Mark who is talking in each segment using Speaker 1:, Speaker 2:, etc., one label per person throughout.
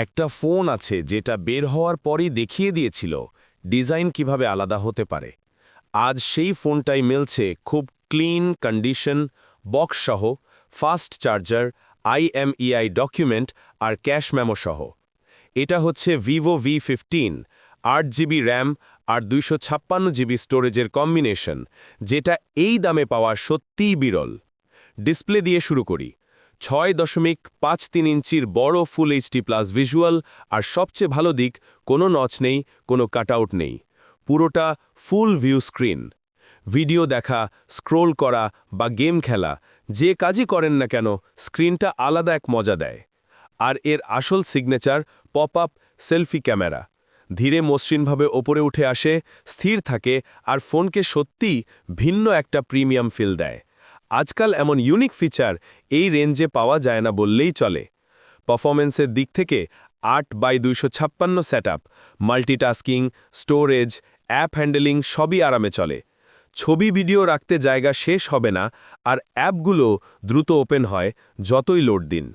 Speaker 1: একটা ফোন আছে যেটা বের হওয়ার পরই দেখিয়ে দিয়েছিল ডিজাইন কিভাবে আলাদা হতে পারে। আজ সেই ফোনটাই মিলছে খুব ক্লিন কন্ডিশন, বক্স সহ, ফাস্ট চার্জার, IMEI ডকুমেন্ট আর ক্যাশ মেমো সহ। এটা হচ্ছে ভিভো V15, 8GB র্যাম আর 256GB স্টোরেজের কম্বিনেশন, যেটা এই দামে পাওয়া সত্যিই বিরল। ডিসপ্লে দিয়ে শুরু করি। 6.53 ইঞ্চির বড় ফুল এইচডি প্লাস ভিজুয়াল, আর সবচেয়ে ভালো দিক, কোনো নচ নেই, কোনো কাটআউট নেই, পুরোটা ফুল ভিউ স্ক্রিন। ভিডিও দেখা, স্ক্রোল করা বা গেম খেলা, যে কাজই করেন না কেন, স্ক্রিনটা আলাদা এক মজা দেয়। আর এর আসল signature pop up selfie camera, ধীরে মসৃণভাবে ওপরে উঠে আসে, স্থির থাকে আর ফোনকে সত্যিই ভিন্ন একটা প্রিমিয়াম ফিল দেয়। আজকাল এমন ইউনিক ফিচার এই রেঞ্জে পাওয়া যায় না বললেই চলে। পারফরমেন্সের দিক থেকে 8x256 setup, multitasking, storage, app handling সবই আরামে চলে। ছবি ভিডিও রাখতে জায়গা শেষ হবে না, আর অ্যাপগুলো দ্রুত ওপেন হয় যতই লোড দিন।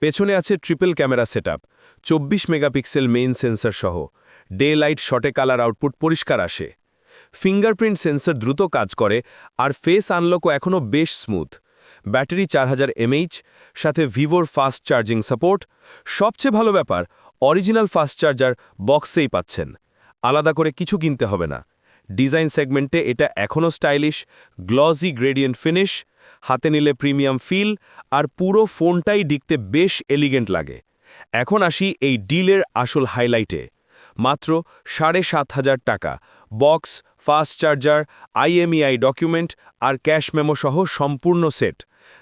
Speaker 1: পেছনে আছে triple camera setup, 24 megapixel main sensor সহ। ডে লাইট শটে কালার আউটপুট পরিষ্কার আসে। ফিঙ্গারপ্রিন্ট সেন্সর দ্রুত কাজ করে, আর ফেস আনলকও এখনও বেশ স্মুথ। ব্যাটারি 4000 mAh, সাথে ভিভোর ফাস্ট চার্জিং সাপোর্ট। সবচেয়ে ভালো ব্যাপার, অরিজিনাল ফাস্ট চার্জার বক্সেই পাচ্ছেন, আলাদা করে কিছু কিনতে হবে না। ডিজাইন সেগমেন্টে এটা এখনও স্টাইলিশ, গ্লসি গ্রেডিয়েন্ট ফিনিশ, হাতে নিলে প্রিমিয়াম ফিল, আর পুরো ফোনটাই দেখতে বেশ এলিগেন্ট লাগে। এখন আসি এই ডিলের আসল হাইলাইটে। মাত্র 7,500 টাকা, box, fast charger, IMEI document আর ক্যাশ মেমো সহ সম্পূর্ণ সেট।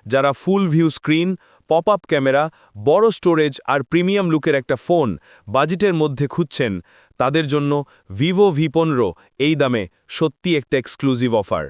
Speaker 1: যারা full view screen, pop up camera, বড় স্টোরেজ আর প্রিমিয়াম লুকের একটা ফোন বাজেটের মধ্যে খুঁজছেন, তাদের জন্য ভিভো V15 এই দামে সত্যি একটা এক্সক্লুসিভ অফার।